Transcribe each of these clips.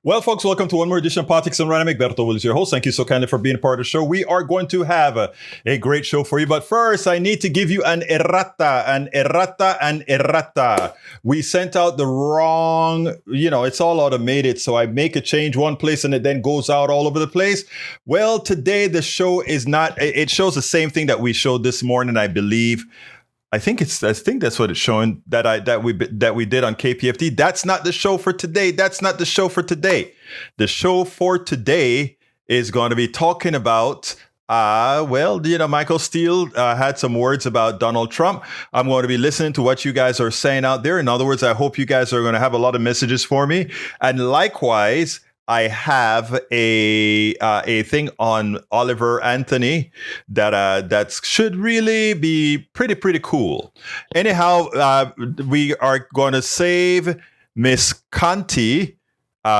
Well, folks, welcome to one more edition of Politics and Random. Egberto Will is your host. Thank you so kindly for being a part of the show. We are going to have a great show for you. But first, I need to give you an errata. We sent out the wrong, it's all automated. So I make a change one place and it then goes out all over the place. Well, today the show is not, it shows the same thing that we showed this morning, I believe. I think that's what it's showing that we did on KPFT. That's not the show for today. The show for today is going to be talking about Michael Steele had some words about Donald Trump. I'm going to be listening to what you guys are saying out there. In other words, I hope you guys are going to have a lot of messages for me. And likewise, I have a thing on Oliver Anthony that should really be pretty cool. Anyhow, we are going to save Miss Conti,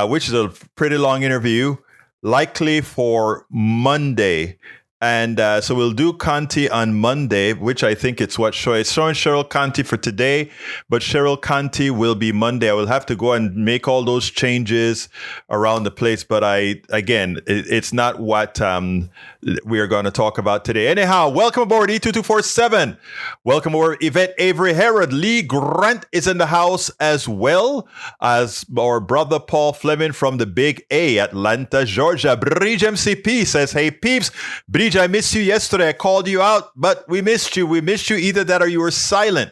which is a pretty long interview, likely for Monday. And so we'll do Conti on Monday, which I think it's showing Cheryl Conti for today, but Cheryl Conti will be Monday. I will have to go and make all those changes around the place. But it's not what we are going to talk about today. Anyhow, welcome aboard E2247. Welcome aboard Yvette Avery Herod. Lee Grant is in the house as well as our brother Paul Fleming from the Big A, Atlanta, Georgia. Bridge MCP says, hey, peeps. Bridge, I missed you yesterday. I called you out, but we missed you. We missed you either that or you were silent.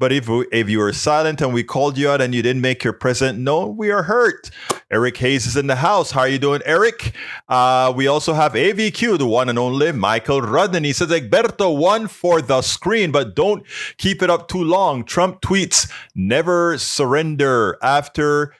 But if you were silent and we called you out and you didn't make your present known, we are hurt. Eric Hayes is in the house. How are you doing, Eric? We also have AVQ, the one and only Michael Rudden. He says, Egberto, one for the screen, but don't keep it up too long. Trump tweets, never surrender after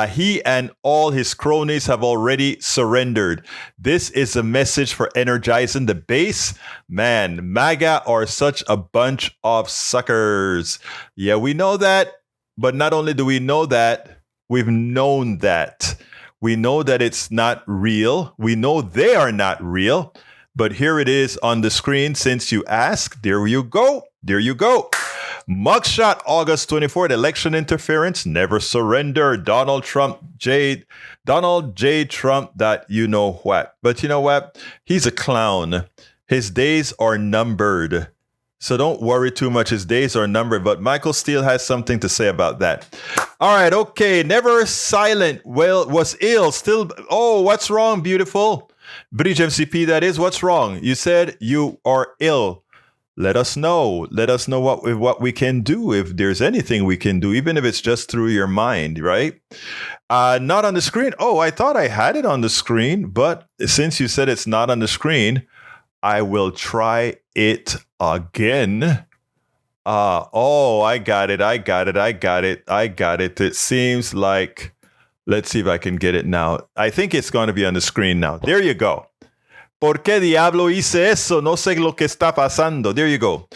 he and all his cronies have already surrendered. This is a message for energizing the base. Man, MAGA are such a bunch of suckers. Yeah, we know that. But not only do we know that, we've known that. We know that it's not real. We know they are not real. But here it is on the screen since you asked. There you go. Mugshot, August 24th, election interference, never surrender. Donald J. Trump, that you know what. But you know what? He's a clown. His days are numbered. So don't worry too much. His days are numbered. But Michael Steele has something to say about that. All right. Okay. Never silent. Well, was ill. Still. Oh, what's wrong, beautiful? Bridge MCP, that is. What's wrong? You said you are ill. Let us know. Let us know what we can do, if there's anything we can do, even if it's just through your mind, right? Not on the screen. Oh, I thought I had it on the screen, but since you said it's not on the screen, I will try it again. I got it. It seems like, let's see if I can get it now. I think it's going to be on the screen now. There you go. ¿Por qué diablo hice eso? No sé lo que está pasando. There you go.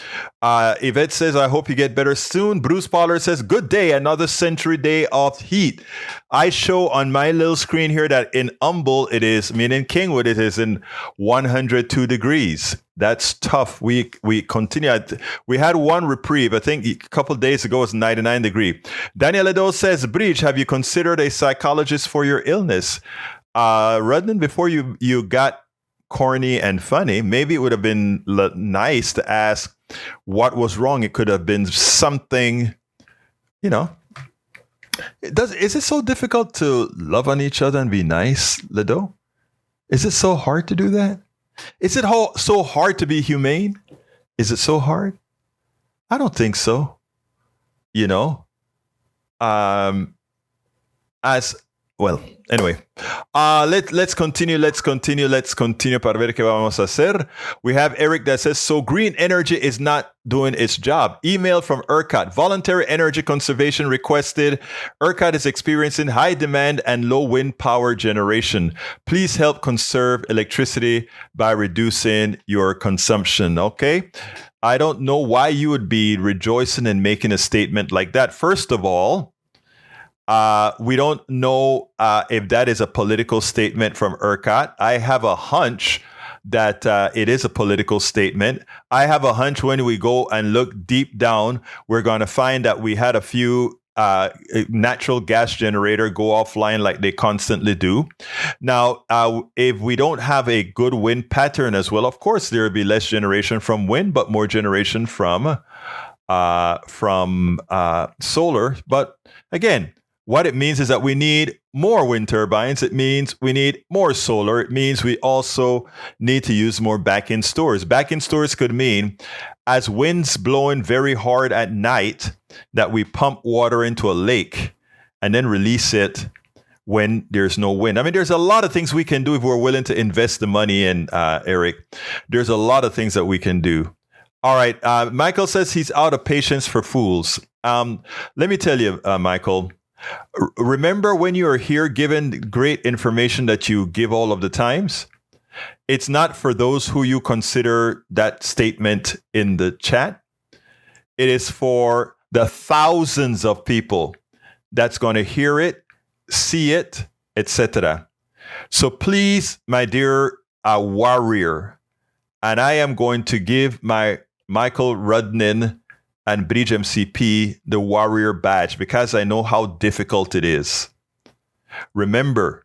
Yvette says, I hope you get better soon. Bruce Pollard says, good day, another century day of heat. I show on my little screen here that in Humble, it is, meaning Kingwood, it is in 102 degrees. That's tough. We continue. We had one reprieve. I think a couple of days ago it was 99 degrees. Daniel Edo says, Bridge, have you considered a psychologist for your illness? Rudnan, before you got corny and funny, maybe it would have been nice to ask what was wrong. It could have been something, Is it so difficult to love on each other and be nice, Ledo? Is it so hard to do that? Is it so hard to be humane? Is it so hard? I don't think so. Anyway, let's continue para ver qué vamos a hacer. We have Eric that says, so green energy is not doing its job. Email from ERCOT. Voluntary energy conservation requested. ERCOT is experiencing high demand and low wind power generation. Please help conserve electricity by reducing your consumption. Okay. I don't know why you would be rejoicing and making a statement like that. First of all, we don't know if that is a political statement from ERCOT. I have a hunch that it is a political statement. I have a hunch when we go and look deep down, we're going to find that we had a few natural gas generator go offline like they constantly do. Now, if we don't have a good wind pattern as well, of course, there will be less generation from wind, but more generation from solar. But again, what it means is that we need more wind turbines. It means we need more solar. It means we also need to use more back-end stores. Back-end stores could mean as winds blowing very hard at night that we pump water into a lake and then release it when there's no wind. I mean, there's a lot of things we can do if we're willing to invest the money in, Eric. There's a lot of things that we can do. All right. Michael says he's out of patience for fools. Let me tell you, Michael, remember when you are here given great information that you give all of the times? It's not for those who you consider that statement in the chat. It is for the thousands of people that's going to hear it, see it, etc. So please, my dear warrior, and I am going to give my Michael Rudnin and Bridge MCP the warrior badge because I know how difficult it is. Remember,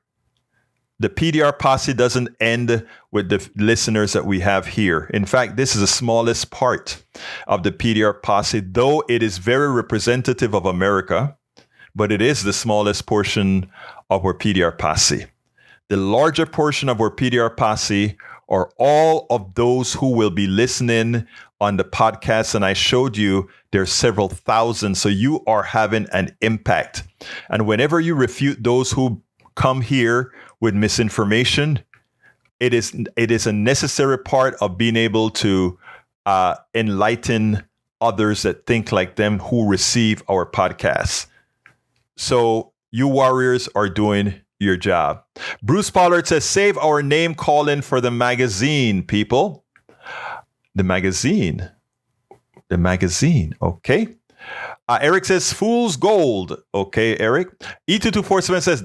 the PDR posse doesn't end with the listeners that we have here. In fact, this is the smallest part of the PDR posse, though it is very representative of America, but it is the smallest portion of our PDR posse. The larger portion of our PDR posse are all of those who will be listening on the podcast. And I showed you there's several thousand. So you are having an impact. And whenever you refute those who come here with misinformation, it is a necessary part of being able to enlighten others that think like them who receive our podcasts. So you warriors are doing your job. Bruce Pollard says, save our name calling for the magazine, people. The magazine. Okay. Eric says, fool's gold. Okay, Eric. E2247 says,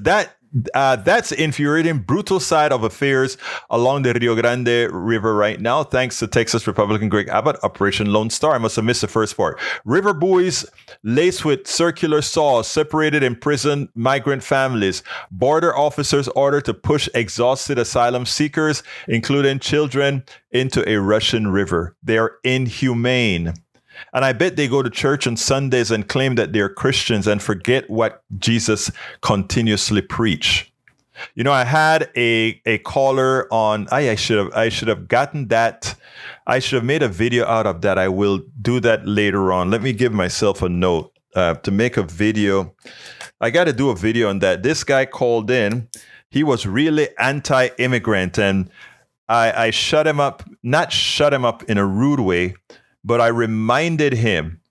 that's infuriating, brutal side of affairs along the Rio Grande River right now. Thanks to Texas Republican Greg Abbott, Operation Lone Star. I must have missed the first part. River buoys laced with circular saws separated imprisoned migrant families. Border officers ordered to push exhausted asylum seekers, including children, into a Russian river. They are inhumane. And I bet they go to church on Sundays and claim that they're Christians and forget what Jesus continuously preached. You know, I had a caller on. I should have gotten that. I should have made a video out of that. I will do that later on. Let me give myself a note to make a video. I got to do a video on that. This guy called in. He was really anti-immigrant, and I shut him up. Not shut him up in a rude way. But I reminded him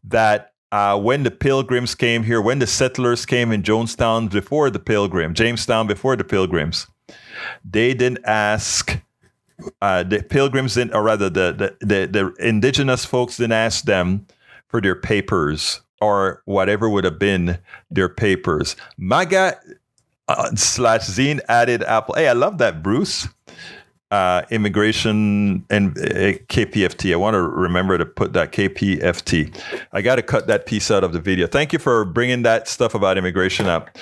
that when the Pilgrims came here, when the settlers came in Jamestown before the Pilgrims, they didn't ask, the Pilgrims didn't, or rather the indigenous folks didn't ask them for their papers or whatever would have been their papers. MAGA / Zine added Apple. Hey, I love that, Bruce. Immigration and KPFT. I want to remember to put that KPFT. I got to cut that piece out of the video. Thank you for bringing that stuff about immigration up.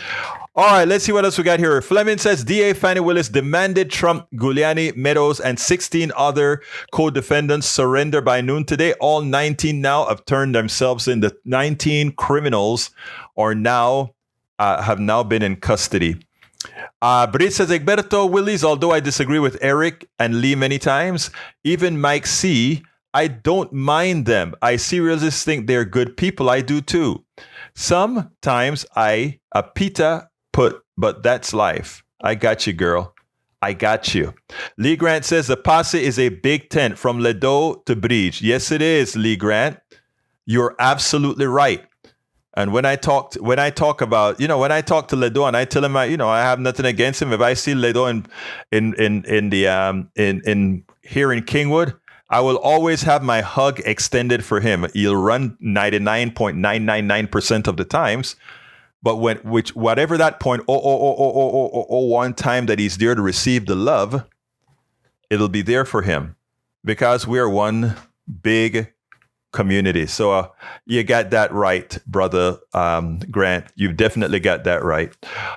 All right, let's see what else we got here. Fleming says DA Fannie Willis demanded Trump, Giuliani, Meadows, and 16 other co-defendants surrender by noon today. All 19 now have turned themselves in. The 19 criminals are now have now been in custody. Brit says, Egberto Willis, although I disagree with Eric and Lee many times, even Mike C., I don't mind them. I seriously think they're good people. I do too. Sometimes PETA put, but that's life. I got you, girl. I got you. Lee Grant says, the posse is a big tent from Ledo to Bridge. Yes, it is, Lee Grant. You're absolutely right. And when I talk to Ledo and I tell him, I have nothing against him. If I see Ledo in here in Kingwood, I will always have my hug extended for him. He'll run 99.999% of the times. But whatever that 0.00001 time that he's there to receive the love, it'll be there for him because we are one big community. So you got that right, brother Grant. You've definitely got that right.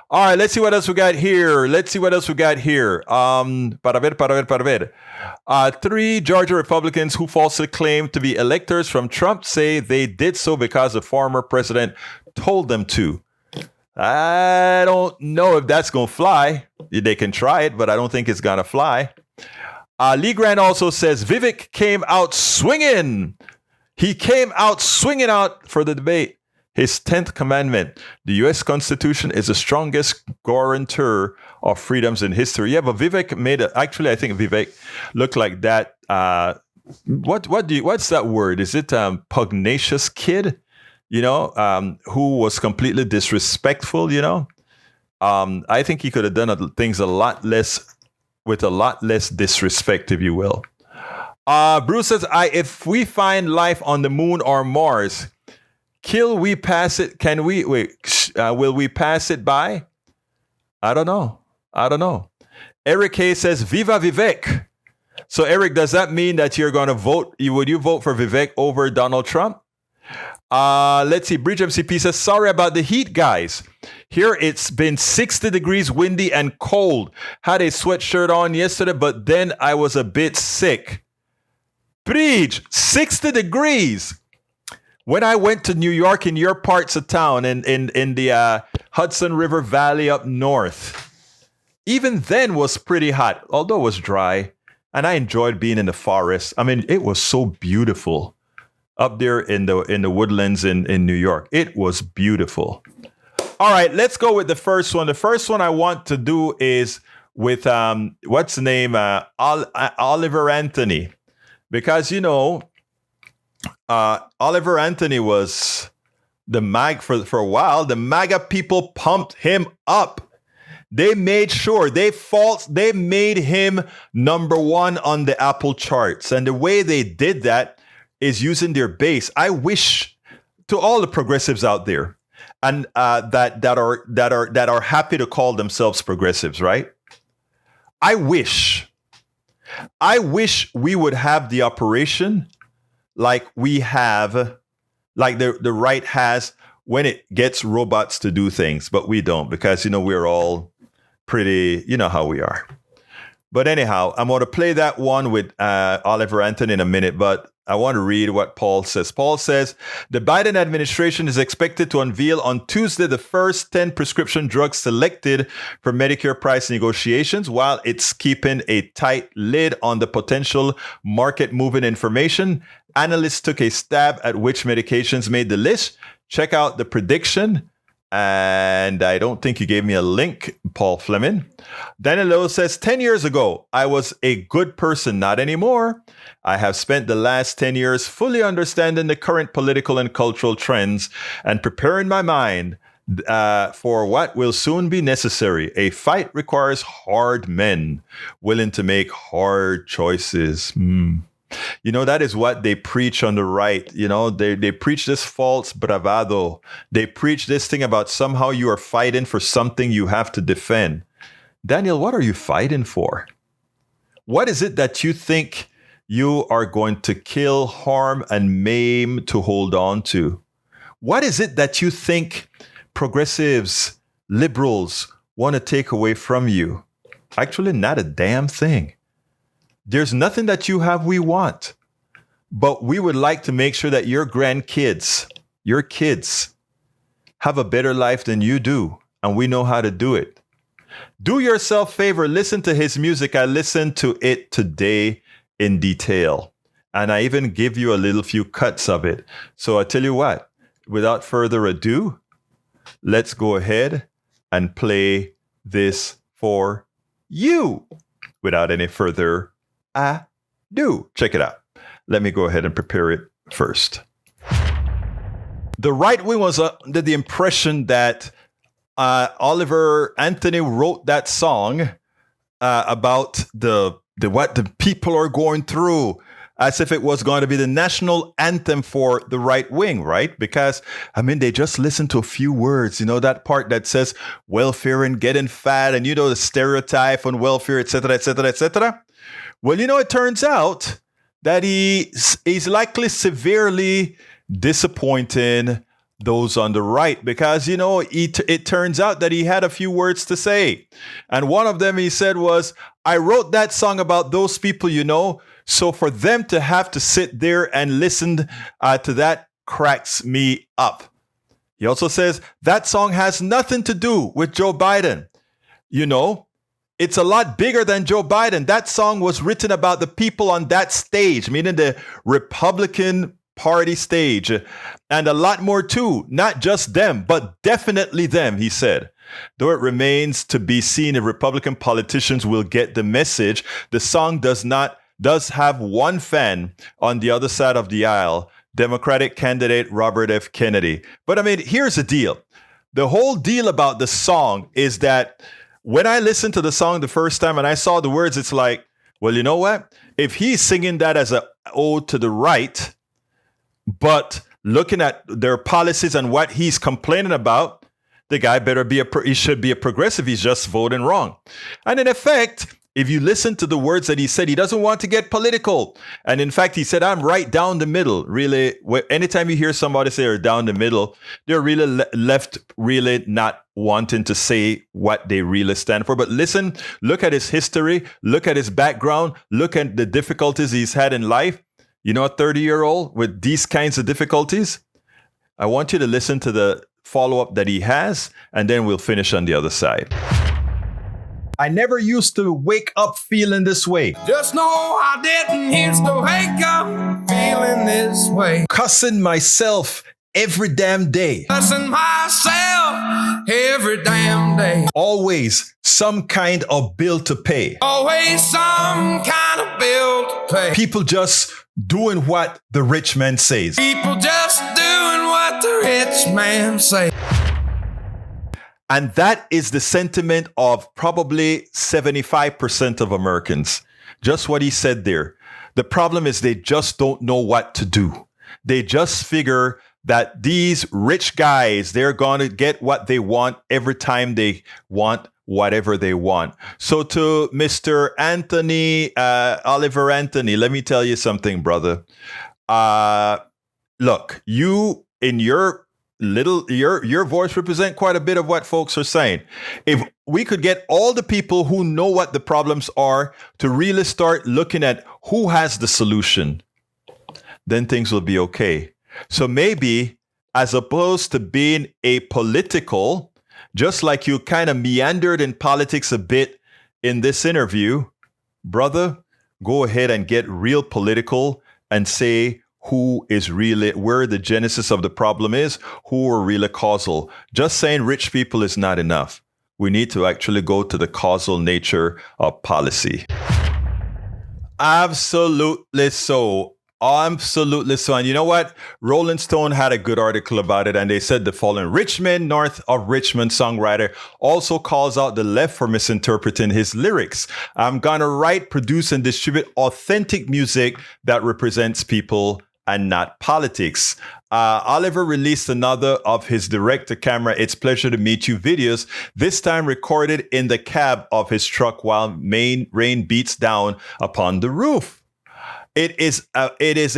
All right, let's see what else we got here. Para ver. 3 Georgia Republicans who falsely claim to be electors from Trump say they did so because the former president told them to. I don't know if that's going to fly. They can try it, but I don't think it's going to fly. Lee Grant also says Vivek came out swinging. He came out swinging out for the debate. His 10th commandment. The U.S. Constitution is the strongest guarantor of freedoms in history. Yeah, but Vivek actually, I think Vivek looked like that. What's that word? Is it pugnacious kid? Who was completely disrespectful, I think he could have done things with a lot less disrespect, if you will. Bruce says, if we find life on the moon or Mars, will we pass it by? I don't know. Eric Hay says, Viva Vivek. So Eric, does that mean that you're going to vote? Would you vote for Vivek over Donald Trump? Let's see. Bridge MCP says, sorry about the heat, guys. Here it's been 60 degrees, windy and cold. Had a sweatshirt on yesterday, but then I was a bit sick. Bridge, 60 degrees. When I went to New York in your parts of town, in the Hudson River Valley up north, even then was pretty hot, although it was dry. And I enjoyed being in the forest. I mean, it was so beautiful. Up there in the woodlands in New York. It was beautiful. All right, let's go with the first one. The first one I want to do is with, what's the name? Oliver Anthony. Because, Oliver Anthony was the MAGA for a while. The MAGA people pumped him up. They made sure they made him number 1 on the Apple charts. And the way they did that is using their base. I wish to all the progressives out there, and that are happy to call themselves progressives, right? I wish we would have the operation like we have, like the right has when it gets robots to do things, but we don't, because we're all pretty, how we are. But anyhow, I'm going to play that one with Oliver Anthony in a minute, but I want to read what Paul says. Paul says, the Biden administration is expected to unveil on Tuesday the first 10 prescription drugs selected for Medicare price negotiations, while it's keeping a tight lid on the potential market-moving information. Analysts took a stab at which medications made the list. Check out the prediction. And I don't think you gave me a link, Paul Fleming. Daniel Lowe says, 10 years ago, I was a good person, not anymore. I have spent the last 10 years fully understanding the current political and cultural trends and preparing my mind for what will soon be necessary. A fight requires hard men willing to make hard choices. That is what they preach on the right. They preach this false bravado. They preach this thing about somehow you are fighting for something you have to defend. Daniel, what are you fighting for? What is it that you think you are going to kill, harm, and maim to hold on to? What is it that you think progressives, liberals want to take away from you? Actually, not a damn thing. There's nothing that you have we want, but we would like to make sure that your grandkids, your kids, have a better life than you do, and we know how to do it. Do yourself a favor, listen to his music. I listened to it today in detail, and I even give you a little few cuts of it. So I tell you what, without further ado, let's go ahead and play this for you without any further ado. Check it out. Let me go ahead and prepare it first. The right wing was under the impression that Oliver Anthony wrote that song about what the people are going through, as if it was going to be the national anthem for the right wing, right? Because, they just listen to a few words, that part that says welfare and getting fat and, the stereotype on welfare, et cetera, et cetera, et cetera. Well, it turns out that he's likely severely disappointing those on the right because, it turns out that he had a few words to say. And one of them he said was, I wrote that song about those people, so for them to have to sit there and listen to that cracks me up. He also says that song has nothing to do with Joe Biden. It's a lot bigger than Joe Biden. That song was written about the people on that stage, meaning the Republican Party stage, and a lot more too. Not just them, but definitely them, he said. Though it remains to be seen if Republican politicians will get the message, the song does have one fan on the other side of the aisle, Democratic candidate Robert F. Kennedy. But here's the deal. The whole deal about the song is that when I listened to the song the first time and I saw the words, it's like, well, you know what? If he's singing that as an ode to the right, but looking at their policies and what he's complaining about, the guy better he should be a progressive. He's just voting wrong. And in effect, if you listen to the words that he said, he doesn't want to get political. And in fact, he said, I'm right down the middle. Really, anytime you hear somebody say they're down the middle, they're really left really not wanting to say what they really stand for. But listen, look at his history, look at his background, look at the difficulties he's had in life. A 30-year-old with these kinds of difficulties. I want you to listen to the follow-up that he has, and then we'll finish on the other side. I never used to wake up feeling this way. Just know I didn't used to wake up feeling this way. Cussing myself every damn day. Cussing myself every damn day. Always some kind of bill to pay. Always some kind of bill to pay. People just doing what the rich man says. People just doing what the rich man says. And that is the sentiment of probably 75% of Americans. Just what he said there. The problem is they just don't know what to do. They just figure that these rich guys, they're going to get what they want every time they want whatever they want. So to Mr. Oliver Anthony, let me tell you something, brother. Look, you in your voice represent quite a bit of what folks are saying. If we could get all the people who know what the problems are to really start looking at who has the solution, then things will be okay. So maybe as opposed to being apolitical, just like you kind of meandered in politics a bit in this interview, brother, go ahead and get real political and say who is really, where the genesis of the problem is, who are really causal. Just saying rich people is not enough. We need to actually go to the causal nature of policy. Absolutely so. Absolutely so. And you know what? Rolling Stone had a good article about it, and they said the following: Richmond, north of Richmond songwriter also calls out the left for misinterpreting his lyrics. I'm gonna write, produce, and distribute authentic music that represents people and not politics. Oliver released another of his direct-to-camera It's Pleasure to Meet You videos, this time recorded in the cab of his truck while rain beats down upon the roof. It is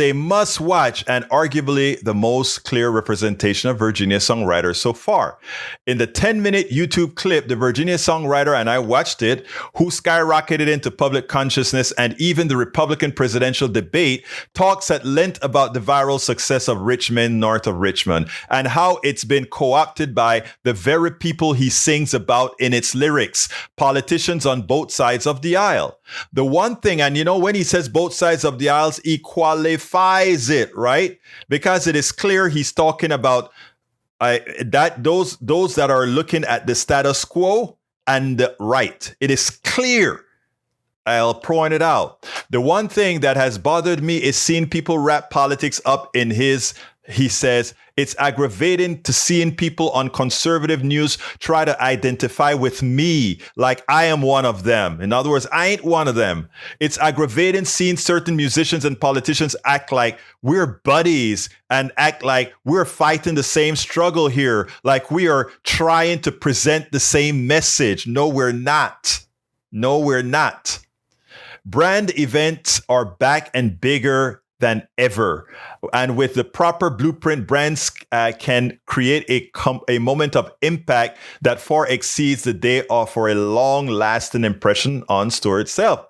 a must-watch and arguably the most clear representation of Virginia songwriters so far. In the 10-minute YouTube clip, the Virginia songwriter, and I watched it, who skyrocketed into public consciousness and even the Republican presidential debate, talks at length about the viral success of Richmond, north of Richmond, and how it's been co-opted by the very people he sings about in its lyrics, politicians on both sides of the aisle. The one thing, and when he says both sides of the aisles, he qualifies it, right? Because it is clear he's talking about that those that are looking at the status quo and the right. It is clear. I'll point it out. The one thing that has bothered me is seeing people wrap politics up in he says, it's aggravating to seeing people on conservative news try to identify with me like I am one of them. In other words, I ain't one of them. It's aggravating seeing certain musicians and politicians act like we're buddies and act like we're fighting the same struggle here, like we are trying to present the same message. No, we're not. No, we're not. Brand events are back and bigger than ever. And with the proper blueprint, brands can create a moment of impact that far exceeds the day of for a long-lasting impression on store itself.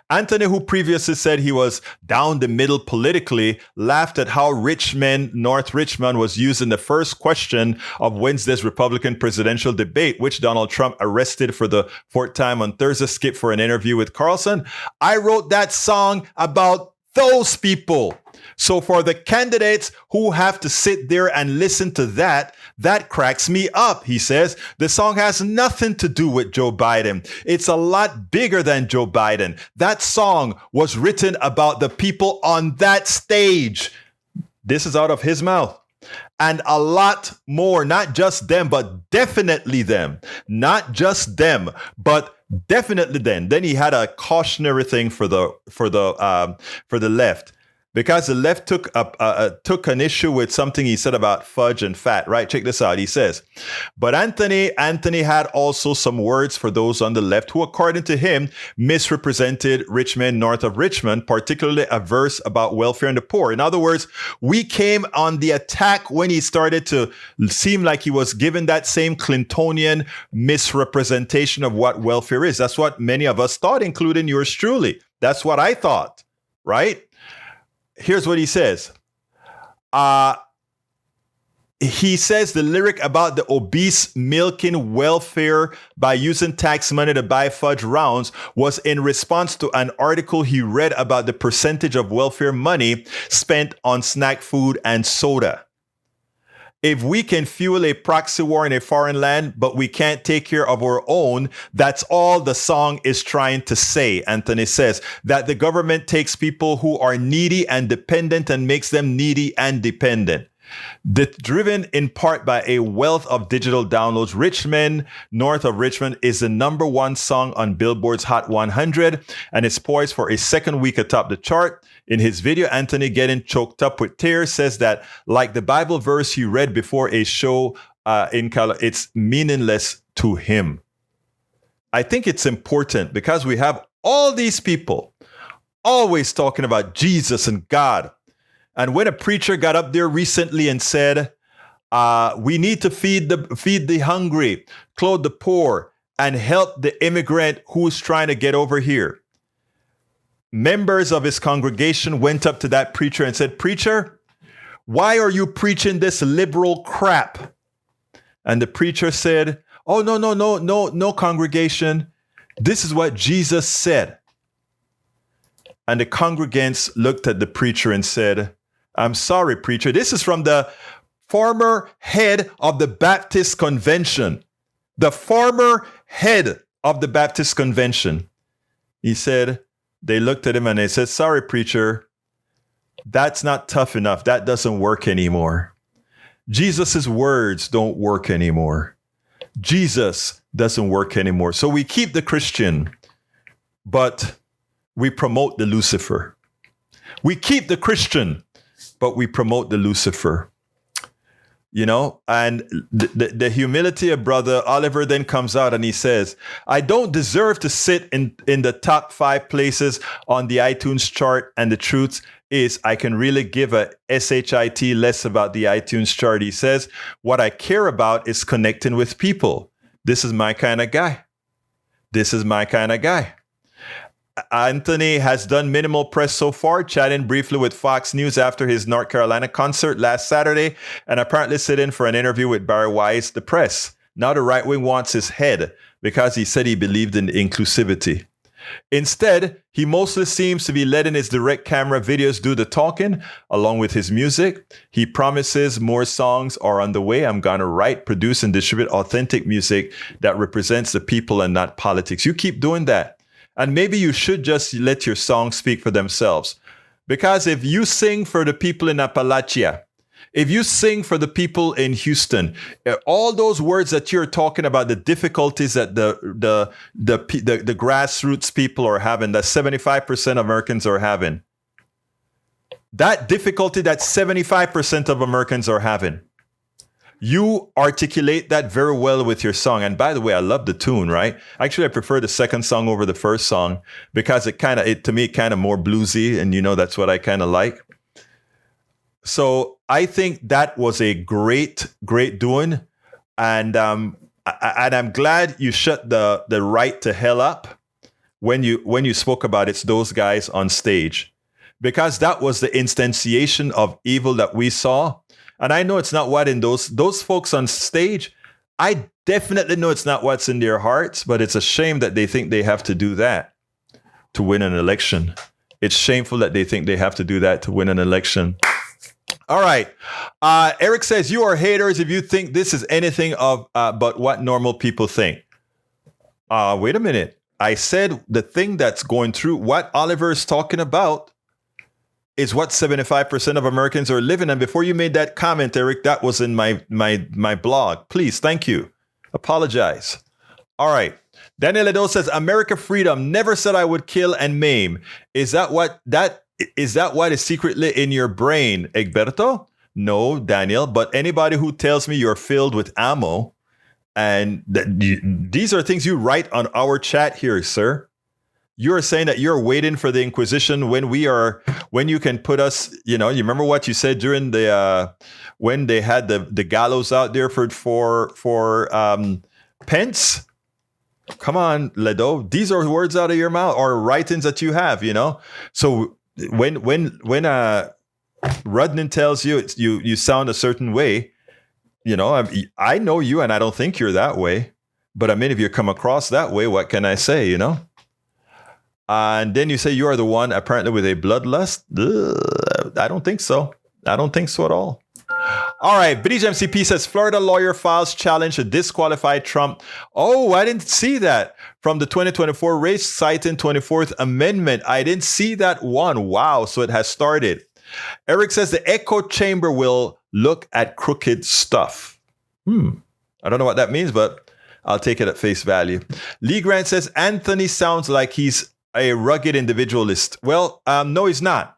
Anthony, who previously said he was down the middle politically, laughed at how North Richmond was used in the first question of Wednesday's Republican presidential debate, which Donald Trump arrested for the fourth time on Thursday, skipped for an interview with Carlson. I wrote that song about those people. So for the candidates who have to sit there and listen to that cracks me up, he says. The song has nothing to do with Joe Biden. It's a lot bigger than Joe Biden. That song was written about the people on that stage. This is out of his mouth. And a lot more, not just them, but definitely them. Not just them, but definitely them. Then he had a cautionary thing for the left. Because the left took an issue with something he said about fudge and fat, right? Check this out. He says, but Anthony had also some words for those on the left who, according to him, misrepresented Richmond, north of Richmond, particularly a verse about welfare and the poor. In other words, we came on the attack when he started to seem like he was given that same Clintonian misrepresentation of what welfare is. That's what many of us thought, including yours truly. That's what I thought, right? Here's what he says. He says the lyric about the obese milking welfare by using tax money to buy fudge rounds was in response to an article he read about the percentage of welfare money spent on snack food and soda. If we can fuel a proxy war in a foreign land, but we can't take care of our own, that's all the song is trying to say, Anthony says, that the government takes people who are needy and dependent and makes them needy and dependent. Driven in part by a wealth of digital downloads, Richmond, north of Richmond, is the #1 song on Billboard's Hot 100 and is poised for a second week atop the chart. In his video, Anthony, getting choked up with tears, says that, like the Bible verse he read before a show in color, it's meaningless to him. I think it's important because we have all these people always talking about Jesus and God. And when a preacher got up there recently and said, we need to feed the hungry, clothe the poor, and help the immigrant who's trying to get over here, members of his congregation went up to that preacher and said, "Preacher, why are you preaching this liberal crap?" And the preacher said, "Oh, no, congregation. This is what Jesus said." And the congregants looked at the preacher and said, "I'm sorry, preacher. This is from the former head of the Baptist Convention." The former head of the Baptist Convention. He said, they looked at him and they said, "Sorry, preacher. That's not tough enough. That doesn't work anymore. Jesus's words don't work anymore. Jesus doesn't work anymore. So we keep the Christian, but we promote the Lucifer. We keep the Christian, but we promote the Lucifer." You know, and the humility of Brother Oliver then comes out and he says, "I don't deserve to sit in the top 5 places on the iTunes chart. And the truth is I can really give a shit less about the iTunes chart." He says, "What I care about is connecting with people. This is my kind of guy. This is my kind of guy." Anthony has done minimal press so far, chatting briefly with Fox News after his North Carolina concert last Saturday, and apparently sit in for an interview with Barry Weiss, the press. Now the right wing wants his head because he said he believed in inclusivity. Instead, he mostly seems to be letting his direct camera videos do the talking, along with his music. He promises more songs are on the way. "I'm going to write, produce, and distribute authentic music that represents the people and not politics." You keep doing that. And maybe you should just let your songs speak for themselves. Because if you sing for the people in Appalachia, if you sing for the people in Houston, all those words that you're talking about, the difficulties that the grassroots people are having, that 75% of Americans are having, that difficulty that 75% of Americans are having, You articulate that very well with your song. And by the way, I love the tune, right? Actually, I prefer the second song over the first song because to me, kind of more bluesy. And that's what I kind of like. So I think that was a great doing. And I'm glad you shut the right to hell up when you spoke about it's those guys on stage, because that was the instantiation of evil that we saw. And I know it's not what in those folks on stage. I definitely know it's not what's in their hearts, but it's a shame that they think they have to do that to win an election. It's shameful that they think they have to do that to win an election. All right. Eric says, you are haters if you think this is anything of but what normal people think. Wait a minute. I said the thing that's going through what Oliver is talking about is what 75% of Americans are living. And before you made that comment, Eric, that was in my blog. Please, thank you. Apologize. All right. Daniel Edo says, America freedom, never said I would kill and maim. Is that what is secretly in your brain, Egberto? No, Daniel, but anybody who tells me you're filled with ammo, and these are things you write on our chat here, sir. You're saying that you're waiting for the Inquisition when you can put us, you remember what you said during when they had the gallows out there for Pence? Come on, Ledo. These are words out of your mouth or writings that you have, So when Rudnin tells you you sound a certain way, I know you and I don't think you're that way. But I mean, if you come across that way, what can I say, And then you say you are the one apparently with a bloodlust. I don't think so. I don't think so at all. All right. British MCP says Florida lawyer files challenge to disqualify Trump. Oh, I didn't see that from the 2024 race citing 24th Amendment. I didn't see that one. Wow. So it has started. Eric says the echo chamber will look at crooked stuff. I don't know what that means, but I'll take it at face value. Lee Grant says Anthony sounds like he's a rugged individualist. Well, no, he's not.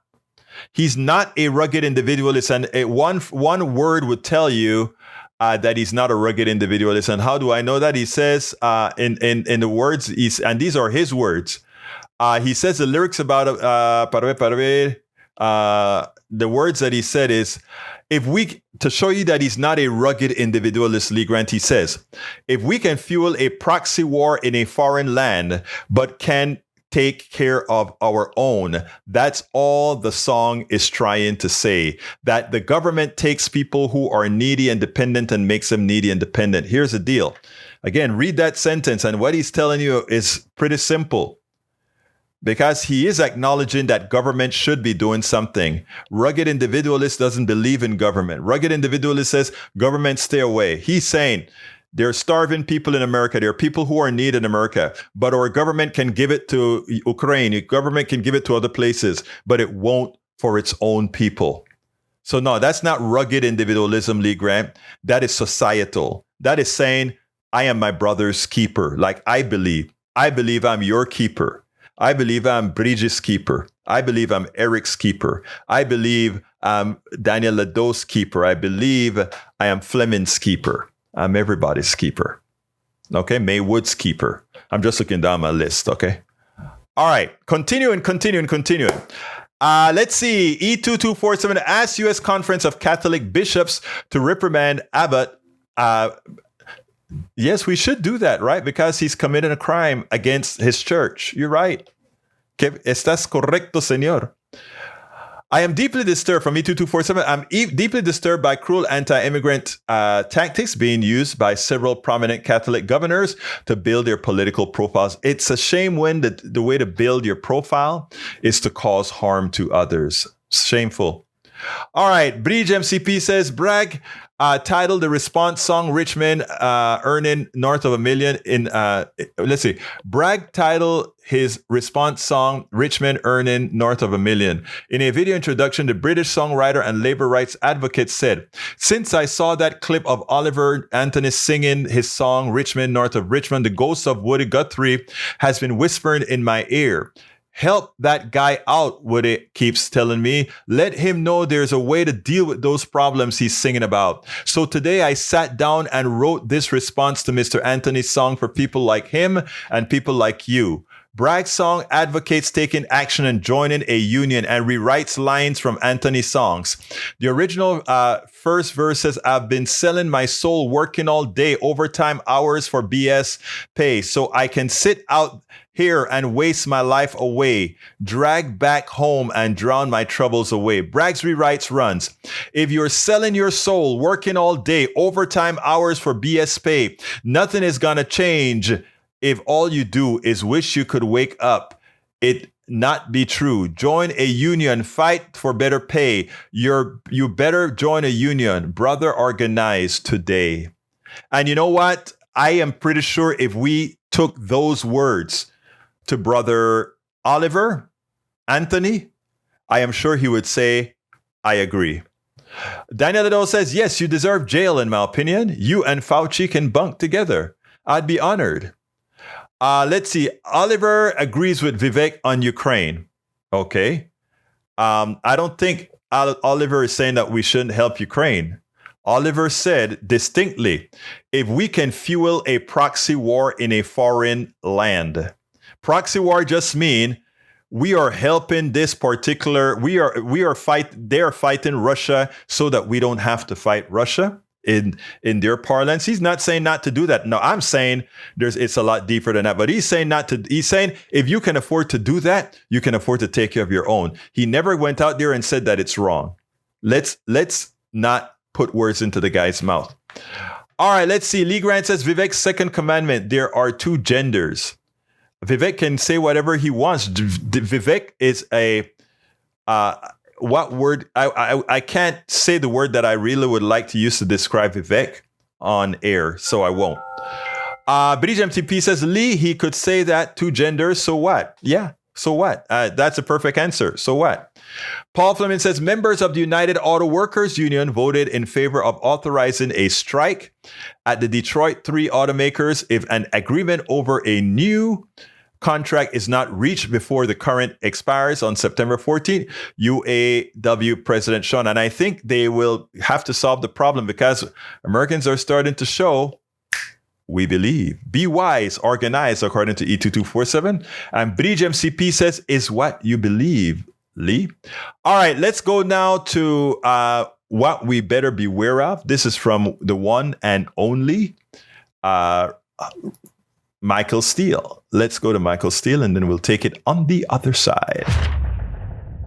He's not a rugged individualist. And one word would tell you that he's not a rugged individualist. And how do I know that? He says in the words, and these are his words. He says the lyrics about the words that he said is, to show you that he's not a rugged individualist, Lee Grant, he says, if we can fuel a proxy war in a foreign land, but can take care of our own. That's all the song is trying to say, that the government takes people who are needy and dependent and makes them needy and dependent. Here's the deal. Again, read that sentence. And what he's telling you is pretty simple, because he is acknowledging that government should be doing something. Rugged individualist doesn't believe in government. Rugged individualist says government stay away. He's saying there are starving people in America. There are people who are in need in America, but our government can give it to Ukraine. Your government can give it to other places, but it won't for its own people. So no, that's not rugged individualism, Lee Grant. That is societal. That is saying, I am my brother's keeper. Like I believe I'm your keeper. I believe I'm Bridget's keeper. I believe I'm Eric's keeper. I believe I'm Daniel Lado's keeper. I believe I am Fleming's keeper. I'm everybody's keeper. Okay. May Wood's keeper. I'm just looking down my list. Okay. All right. Continuing. Let's see. E2247 asks U.S. Conference of Catholic Bishops to reprimand Abbott. Yes, we should do that, right? Because he's committed a crime against his church. You're right. Estás correcto, señor. I am deeply disturbed from E2247. I'm deeply disturbed by cruel anti-immigrant tactics being used by several prominent Catholic governors to build their political profiles. It's a shame when the way to build your profile is to cause harm to others. Shameful. All right. Bridge MCP says, Bragg titled the response song Richmond earning north of $1 million in, let's see. Bragg titled his response song Richmond earning north of $1 million. In a video introduction, the British songwriter and labor rights advocate said, since I saw that clip of Oliver Anthony singing his song Richmond north of Richmond, the ghost of Woody Guthrie has been whispering in my ear. Help that guy out with it, keeps telling me. Let him know there's a way to deal with those problems he's singing about. So today I sat down and wrote this response to Mr. Anthony's song for people like him and people like you. Bragg's song advocates taking action and joining a union and rewrites lines from Anthony's songs. The original first verse says, I've been selling my soul, working all day, overtime hours for BS pay, so I can sit out here and waste my life away, drag back home and drown my troubles away. Bragg's rewrites runs. If you're selling your soul, working all day, overtime hours for BS pay, nothing is gonna change if all you do is wish you could wake up, it not be true. Join a union, fight for better pay. You better join a union. Brother, organize today. And you know what? I am pretty sure if we took those words to Brother Oliver Anthony, I am sure he would say, I agree. Daniel Liddell says, yes, you deserve jail, in my opinion. You and Fauci can bunk together. I'd be honored. Let's see. Oliver agrees with Vivek on Ukraine. Okay. I don't think Oliver is saying that we shouldn't help Ukraine. Oliver said distinctly, if we can fuel a proxy war in a foreign land. Proxy war just mean we are helping this particular, they're fighting Russia so that we don't have to fight Russia. In their parlance, he's not saying not to do that. No, I'm saying it's a lot deeper than that. But he's saying he's saying if you can afford to do that, you can afford to take care of your own. He never went out there and said that it's wrong. Let's not put words into the guy's mouth. All right, let's see. Lee Grant says Vivek's second commandment, there are two genders. Vivek can say whatever he wants. Vivek is what word? I can't say the word that I really would like to use to describe Vivek on air, so I won't. British MTP says, Lee, he could say that two genders, so what? Yeah, so what? That's a perfect answer. So what? Paul Fleming says, members of the United Auto Workers Union voted in favor of authorizing a strike at the Detroit 3 automakers if an agreement over a new contract is not reached before the current expires on September 14th, UAW President Sean. And I think they will have to solve the problem because Americans are starting to show we believe. Be wise, organize, according to E2247. And Bridge MCP says, is what you believe, Lee. All right, let's go now to what we better beware of. This is from the one and only Michael Steele. Let's go to Michael Steele and then we'll take it on the other side.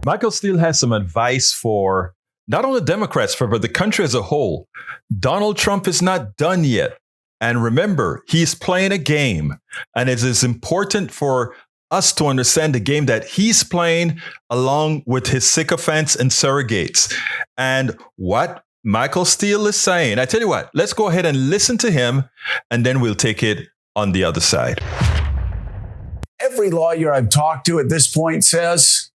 Michael Steele has some advice for not only Democrats, but the country as a whole. Donald Trump is not done yet. And remember, he's playing a game. And it is important for us to understand the game that he's playing along with his sycophants and surrogates. And what Michael Steele is saying, I tell you what, let's go ahead and listen to him and then we'll take it on the other side. Every lawyer I've talked to at this point says,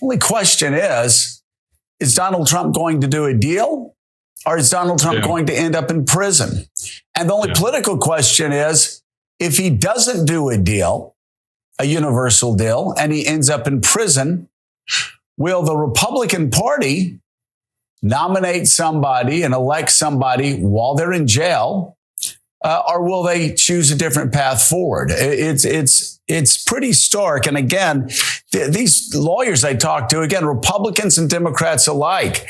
only question is Donald Trump going to do a deal or is Donald Trump going to end up in prison? And the only political question is, if he doesn't do a deal, a universal deal, and he ends up in prison, will the Republican Party nominate somebody and elect somebody while they're in jail? Or will they choose a different path forward? It's pretty stark. And again, these lawyers I talk to, again, Republicans and Democrats alike,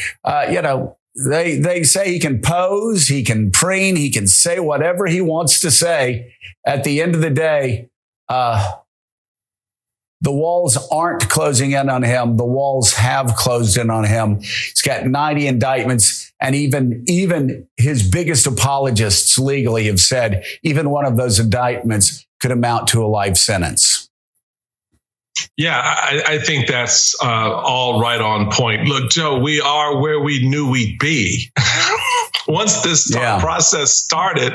they say he can pose, he can preen, he can say whatever he wants to say. At the end of the day, the walls aren't closing in on him. The walls have closed in on him. He's got 90 indictments. And even his biggest apologists legally have said even one of those indictments could amount to a life sentence. Yeah, I think that's all right on point. Look, Joe, we are where we knew we'd be. Once this process started,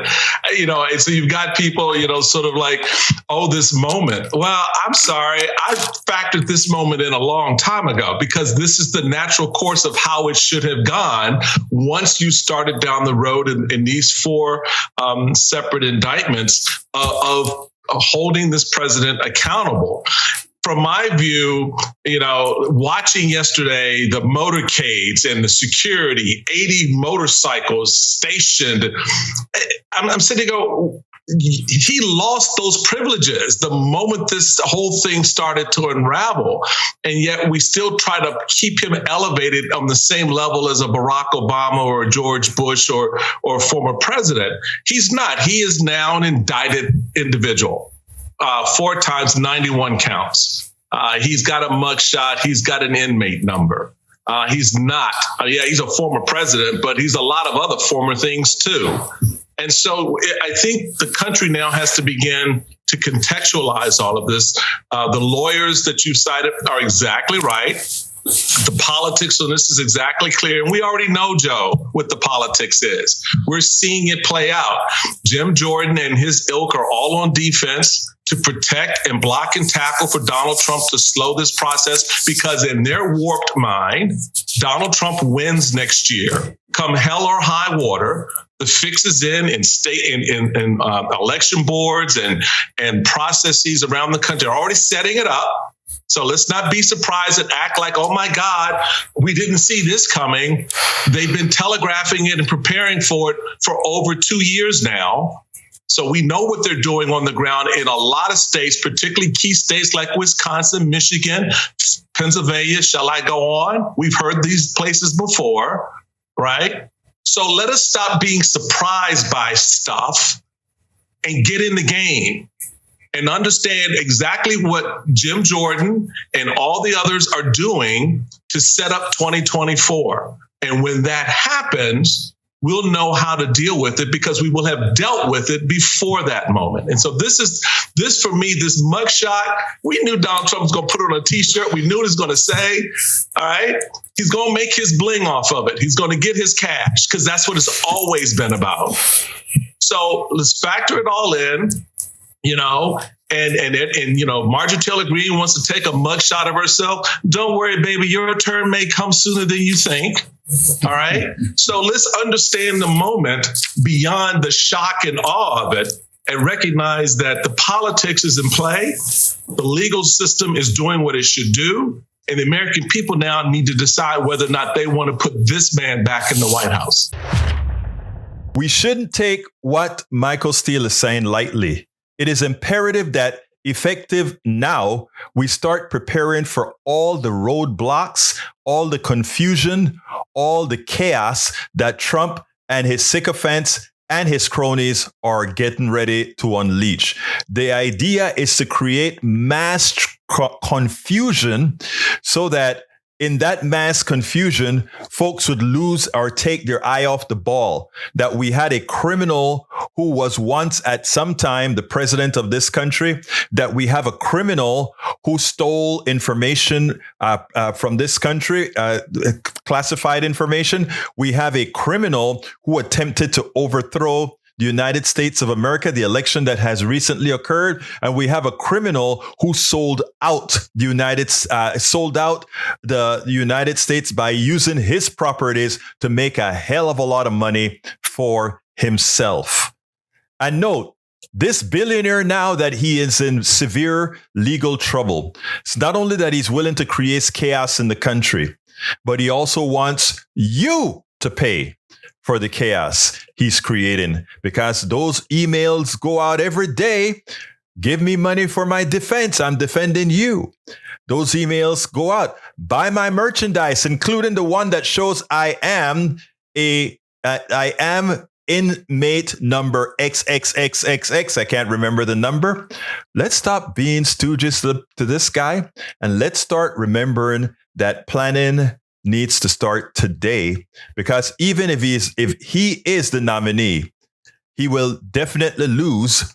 so you've got people, sort of like, oh, this moment. Well, I'm sorry. I factored this moment in a long time ago because this is the natural course of how it should have gone once you started down the road in these four separate indictments of holding this president accountable. from my view, watching yesterday the motorcades and the security, 80 motorcycles stationed, I'm sitting there go, he lost those privileges the moment this whole thing started to unravel. And yet we still try to keep him elevated on the same level as a Barack Obama or a George Bush or a former president. He's not. He is now an indicted individual. 4 times 91 counts. He's got a mugshot. He's got an inmate number. He's not. He's a former president, but he's a lot of other former things too. And so I think the country now has to begin to contextualize all of this. The lawyers that you cited are exactly right. The politics on this is exactly clear. And we already know, Joe, what the politics is. We're seeing it play out. Jim Jordan and his ilk are all on defense to protect and block and tackle for Donald Trump to slow this process, because in their warped mind, Donald Trump wins next year. Come hell or high water, the fix is in state in election boards and processes around the country are already setting it up. So let's not be surprised and act like, oh my God, we didn't see this coming. They've been telegraphing it and preparing for it for over 2 years now. So we know what they're doing on the ground in a lot of states, particularly key states like Wisconsin, Michigan, Pennsylvania. Shall I go on? We've heard these places before, right? So let us stop being surprised by stuff and get in the game and understand exactly what Jim Jordan and all the others are doing to set up 2024. And when that happens, we'll know how to deal with it because we will have dealt with it before that moment. And so this for me, this mugshot, we knew Donald Trump was going to put it on a T-shirt. We knew what he was going to say. All right. He's going to make his bling off of it. He's going to get his cash because that's what it's always been about. So let's factor it all in, and Marjorie Taylor Greene wants to take a mugshot of herself. Don't worry, baby. Your turn may come sooner than you think. All right. So let's understand the moment beyond the shock and awe of it and recognize that the politics is in play. The legal system is doing what it should do. And the American people now need to decide whether or not they want to put this man back in the White House. We shouldn't take what Michael Steele is saying lightly. It is imperative that effective now, we start preparing for all the roadblocks, all the confusion, all the chaos that Trump and his sycophants and his cronies are getting ready to unleash. The idea is to create mass confusion so that in that mass confusion, folks would lose or take their eye off the ball, that we had a criminal who was once at some time the president of this country, that we have a criminal who stole information from this country, classified information. We have a criminal who attempted to overthrow the United States of America, the election that has recently occurred, and we have a criminal who sold out the United States by using his properties to make a hell of a lot of money for himself. And note, this billionaire, now that he is in severe legal trouble, it's not only that he's willing to create chaos in the country, but he also wants you to pay for the chaos he's creating, because those emails go out every day. Give me money for my defense. I'm defending you. Those emails go out. Buy my merchandise, including the one that shows I am inmate number XXXXX. I can't remember the number. Let's stop being stooges to this guy, and let's start remembering that planning needs to start today, because even if he is the nominee, he will definitely lose,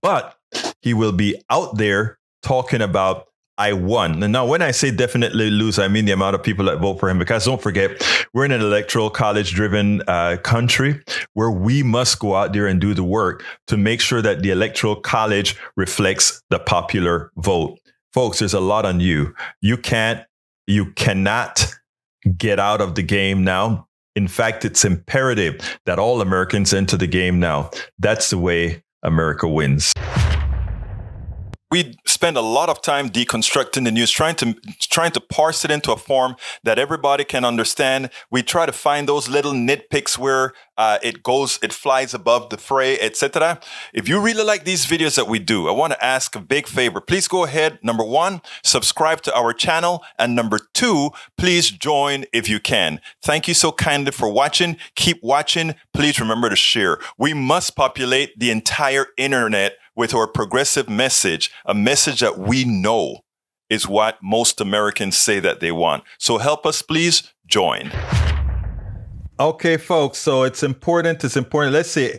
but he will be out there talking about, I won. And now when I say definitely lose, I mean the amount of people that vote for him, because don't forget, we're in an electoral college driven country where we must go out there and do the work to make sure that the electoral college reflects the popular vote. Folks, there's a lot on you. You cannot get out of the game now. In fact, it's imperative that all Americans enter the game now. That's the way America wins. we spend a lot of time deconstructing the news, trying to parse it into a form that everybody can understand. We try to find those little nitpicks where it flies above the fray, etc. If you really like these videos that we do, I want to ask a big favor. Please go ahead. Number 1, subscribe to our channel. And number 2, please join if you can. Thank you so kindly for watching. Keep watching. Please remember to share. We must populate the entire internet with our progressive message, a message that we know is what most Americans say that they want. So help us, please join. Okay, folks, so it's important. Let's see.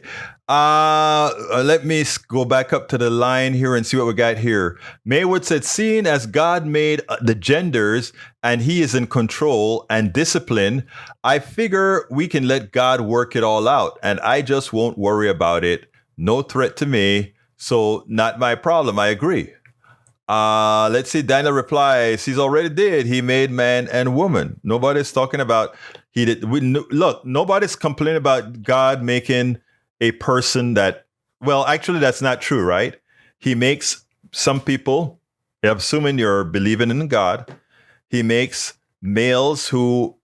Let me go back up to the line here and see what we got here. Maywood said, seeing as God made the genders and he is in control and discipline, I figure we can let God work it all out and I just won't worry about it. No threat to me. So not my problem. I agree. Let's see. Daniel replies, he's already did. He made man and woman. Nobody's talking about he did. Look, nobody's complaining about God making a person that, well, actually, that's not true, right? He makes some people, assuming you're believing in God, he makes males who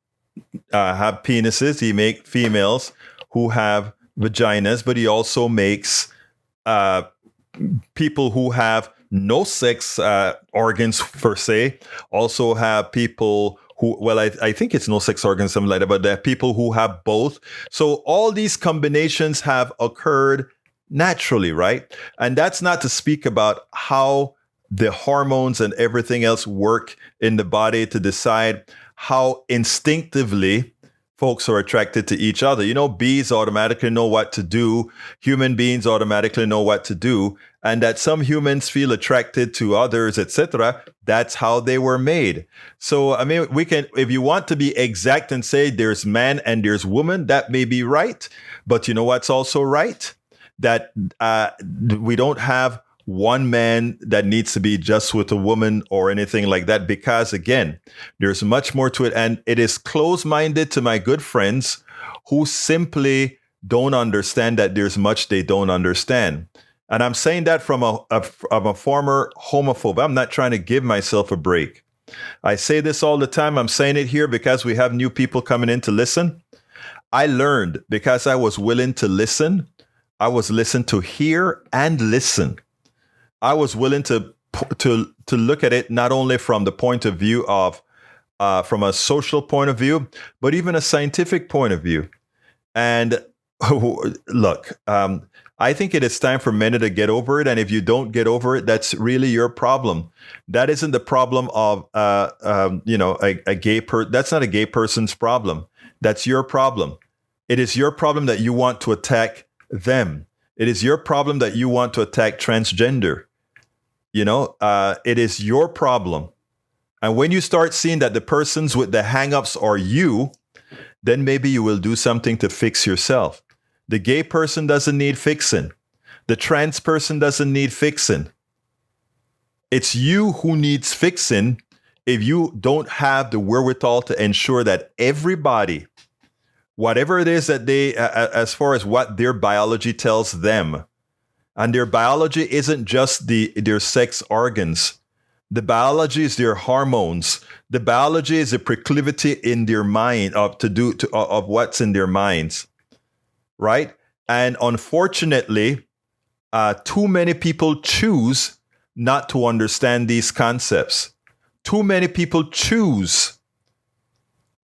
have penises. He makes females who have vaginas, but he also makes people who have no sex organs per se, also have people who, well, I think it's no sex organs, something like that, but there are people who have both. So all these combinations have occurred naturally, right? And that's not to speak about how the hormones and everything else work in the body to decide how instinctively folks are attracted to each other. You know, bees automatically know what to do. Human beings automatically know what to do. And that some humans feel attracted to others, etc. That's how they were made. So, I mean, we can, if you want to be exact and say there's man and there's woman, that may be right. But you know what's also right? That we don't have one man that needs to be just with a woman or anything like that, because again, there's much more to it. And it is close-minded to my good friends who simply don't understand that there's much they don't understand. And I'm saying that from a former homophobe. I'm not trying to give myself a break. I say this all the time. I'm saying it here because we have new people coming in to listen. I learned because I was willing to listen. I was listened to hear and listen. I was willing to look at it not only from the point of view of from a social point of view, but even a scientific point of view. And look, I think it is time for men to get over it. And if you don't get over it, that's really your problem. That isn't the problem of a gay person. That's not a gay person's problem. That's your problem. It is your problem that you want to attack them. It is your problem that you want to attack transgender. You know, it is your problem. And when you start seeing that the persons with the hangups are you, then maybe you will do something to fix yourself. The gay person doesn't need fixing. The trans person doesn't need fixing. It's you who needs fixing if you don't have the wherewithal to ensure that everybody, whatever it is that they, as far as what their biology tells them, and their biology isn't just their sex organs. The biology is their hormones. The biology is the proclivity in their mind of what's in their minds, right? And unfortunately, too many people choose not to understand these concepts. Too many people choose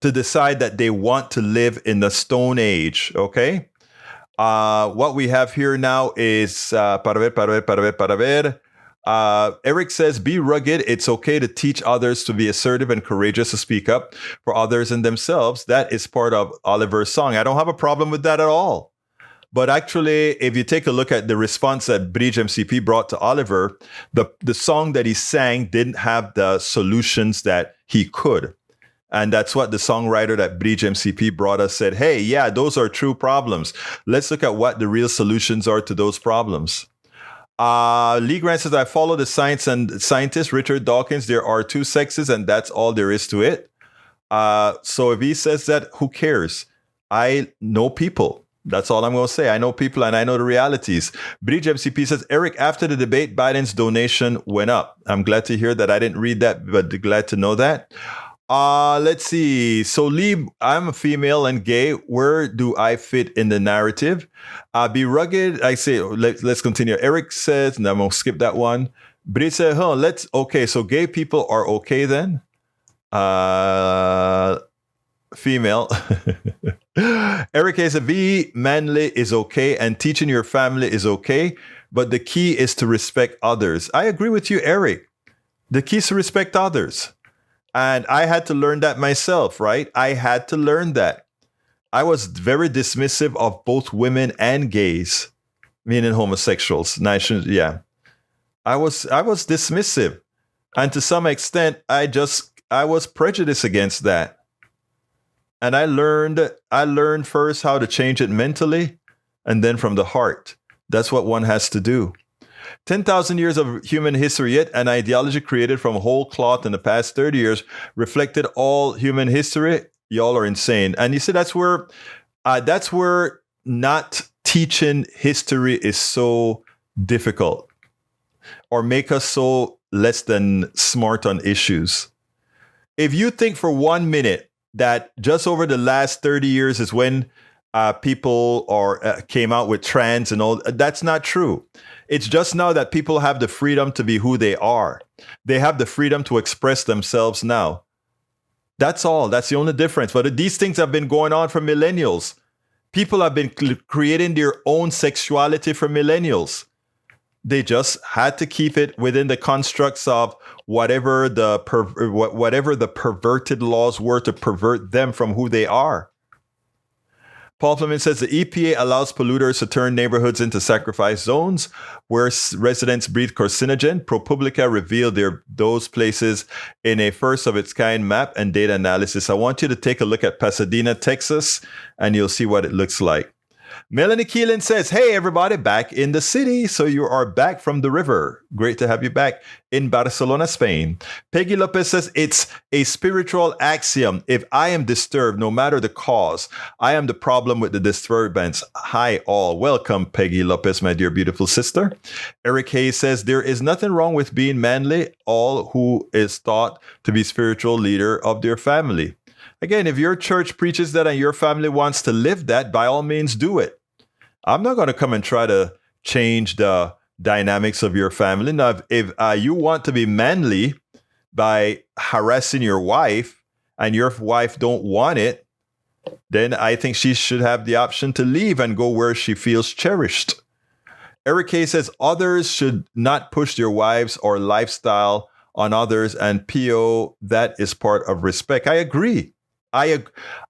to decide that they want to live in the Stone Age, okay? What we have here now is Eric says, be rugged. It's okay to teach others to be assertive and courageous to speak up for others and themselves. That is part of Oliver's song. I don't have a problem with that at all. But actually, if you take a look at the response that Bridge MCP brought to Oliver, the song that he sang didn't have the solutions that he could. And that's what the songwriter that Bridge MCP brought us said, hey, yeah, those are true problems. Let's look at what the real solutions are to those problems. Lee Grant says, I follow the science and scientist Richard Dawkins. There are two sexes and that's all there is to it. So if he says that, who cares? I know people. That's all I'm going to say. I know people and I know the realities. Bridge MCP says, Eric, after the debate, Biden's donation went up. I'm glad to hear that. I didn't read that, but glad to know that. Let's see. So, Lee, I'm a female and gay. Where do I fit in the narrative? Be rugged. I say, let's continue. Eric says, and I'm going to skip that one. Bridge said, okay, so gay people are okay then? Female. Eric says, be manly is okay and teaching your family is okay, but the key is to respect others. I agree with you, Eric. The key is to respect others. And I had to learn that myself, right? I had to learn that. I was very dismissive of both women and gays, meaning homosexuals. Yeah. I was dismissive. And to some extent, I was prejudiced against that. And I learned first how to change it mentally and then from the heart. That's what one has to do. 10,000 years of human history, yet an ideology created from whole cloth in the past 30 years reflected all human history. Y'all are insane. And you see, that's where not teaching history is so difficult or make us so less than smart on issues. If you think for 1 minute that just over the last 30 years is when people came out with trans and all, that's not true. It's just now that people have the freedom to be who they are. They have the freedom to express themselves now. That's all. That's the only difference. But these things have been going on for millennials. People have been creating their own sexuality for millennials. They just had to keep it within the constructs of whatever the perverted laws were to pervert them from who they are. Paul Fleming says the EPA allows polluters to turn neighborhoods into sacrifice zones where residents breathe carcinogen. ProPublica revealed those places in a first of its kind map and data analysis. I want you to take a look at Pasadena, Texas, and you'll see what it looks like. Melanie Keelan says, hey, everybody, back in the city. So you are back from the river. Great to have you back in Barcelona, Spain. Peggy Lopez says, it's a spiritual axiom. If I am disturbed, no matter the cause, I am the problem with the disturbance. Hi, all. Welcome, Peggy Lopez, my dear, beautiful sister. Eric Hayes says, there is nothing wrong with being manly. All who is thought to be spiritual leader of their family. Again, if your church preaches that and your family wants to live that, by all means, do it. I'm not going to come and try to change the dynamics of your family. Now, if you want to be manly by harassing your wife and your wife don't want it, then I think she should have the option to leave and go where she feels cherished. Eric K says others should not push their wives or lifestyle on others, and PO, that is part of respect. I agree. I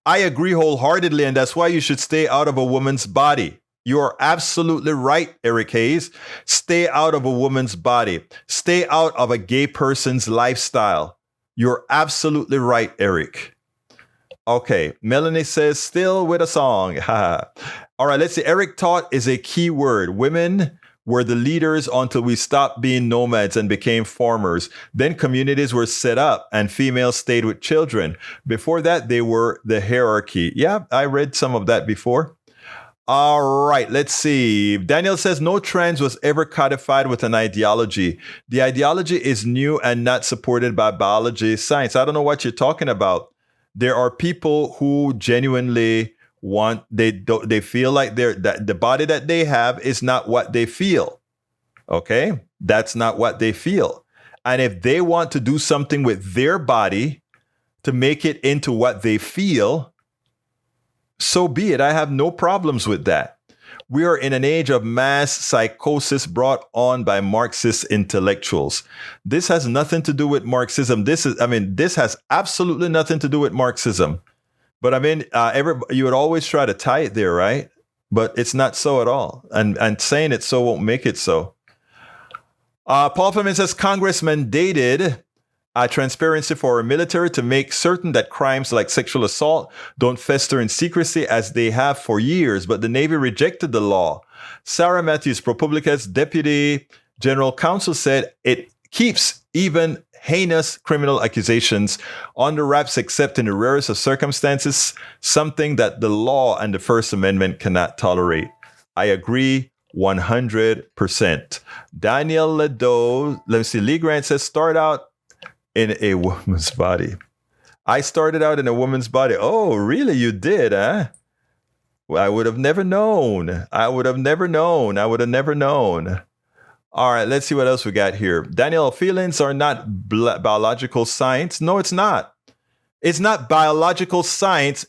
agree wholeheartedly, and that's why you should stay out of a woman's body. You are absolutely right, Eric Hayes. Stay out of a woman's body. Stay out of a gay person's lifestyle. You're absolutely right, Eric. Okay, Melanie says, still with a song. All right, let's see. Eric taught is a key word. Women were the leaders until we stopped being nomads and became farmers. Then communities were set up and females stayed with children. Before that, they were the hierarchy. Yeah, I read some of that before. All right, let's see. Daniel says no trans was ever codified with an ideology. The ideology is new and not supported by biology, science. I don't know what you're talking about. There are people who genuinely want, they feel like that the body that they have is not what they feel. Okay, that's not what they feel. And if they want to do something with their body to make it into what they feel, so be it. I have no problems with that. We are in an age of mass psychosis brought on by Marxist intellectuals. This has nothing to do with Marxism. This has absolutely nothing to do with Marxism. But you would always try to tie it there, right? But it's not so at all. And saying it so won't make it so. Paul Fleming says Congress mandated transparency for our military to make certain that crimes like sexual assault don't fester in secrecy as they have for years, but the Navy rejected the law. Sarah Matthews, ProPublica's deputy general counsel, said it keeps even heinous criminal accusations on the wraps except in the rarest of circumstances, something that the law and the First Amendment cannot tolerate. I agree 100%. Daniel Ledo, let me see, Lee Grant says, start out in a woman's body. I started out in a woman's body. Oh, really? You did, huh? Well, I would have never known. I would have never known. All right, let's see what else we got here. Daniel, feelings are not biological science. No, it's not. It's not biological science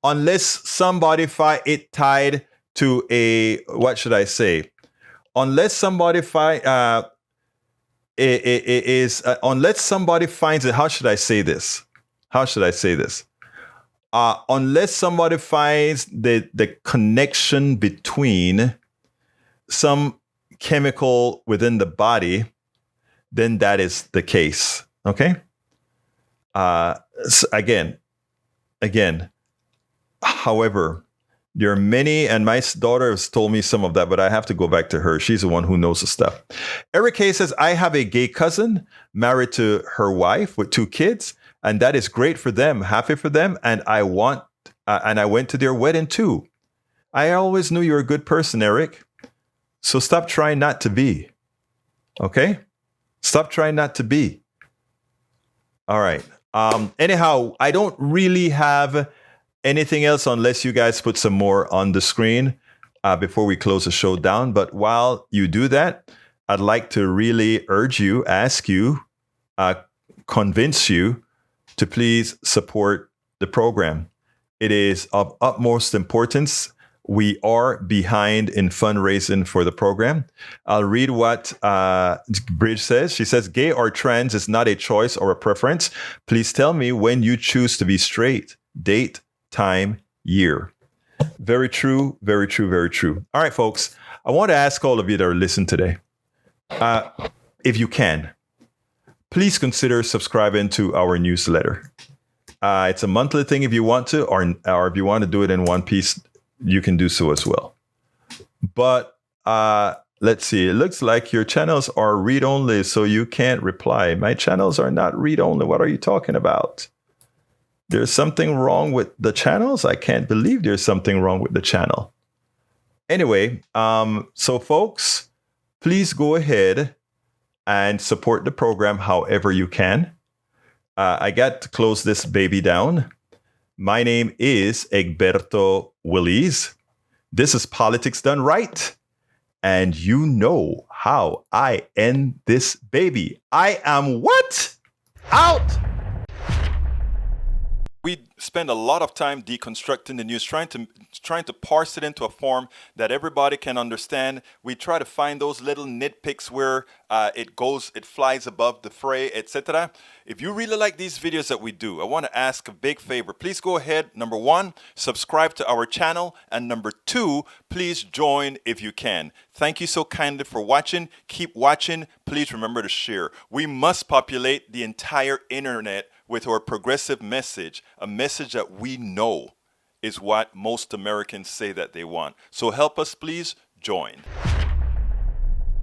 unless somebody find it tied to a, what should I say? Unless somebody unless somebody finds it, how should I say this? Unless somebody finds the connection between some chemical within the body, then that is the case. Okay. So again, however, there are many, and my daughter has told me some of that, but I have to go back to her. She's the one who knows the stuff. Eric K says, I have a gay cousin married to her wife with 2 kids, and that is great for them, happy for them. And I went to their wedding too. I always knew you were a good person, Eric. So stop trying not to be. Okay? Stop trying not to be. All right. Anyhow, I don't really have anything else unless you guys put some more on the screen before we close the show down. But while you do that, I'd like to really urge you, ask you, convince you to please support the program. It is of utmost importance. We are behind in fundraising for the program. I'll read what Bridge says. She says, gay or trans is not a choice or a preference. Please tell me when you choose to be straight. Date, time, year. Very true, very true, very true. All right, folks. I want to ask all of you that are listening today, if you can, please consider subscribing to our newsletter. It's a monthly thing if you want to, or if you want to do it in one piece, you can do so as well. But let's see. It looks like your channels are read-only, so you can't reply. My channels are not read-only. What are you talking about? There's something wrong with the channels? I can't believe there's something wrong with the channel. Anyway, so folks, please go ahead and support the program however you can. I got to close this baby down. My name is Egberto Willies. This is Politics Done Right. And you know how I end this baby. I am what? Out! We spend a lot of time deconstructing the news, trying to parse it into a form that everybody can understand. We try to find those little nitpicks where it flies above the fray, etc. If you really like these videos that we do, I want to ask a big favor. Please go ahead, number 1, subscribe to our channel, and number 2, please join if you can. Thank you so kindly for watching. Keep watching. Please remember to share. We must populate the entire internet with our progressive message, a message that we know is what most Americans say that they want. So help us, please join.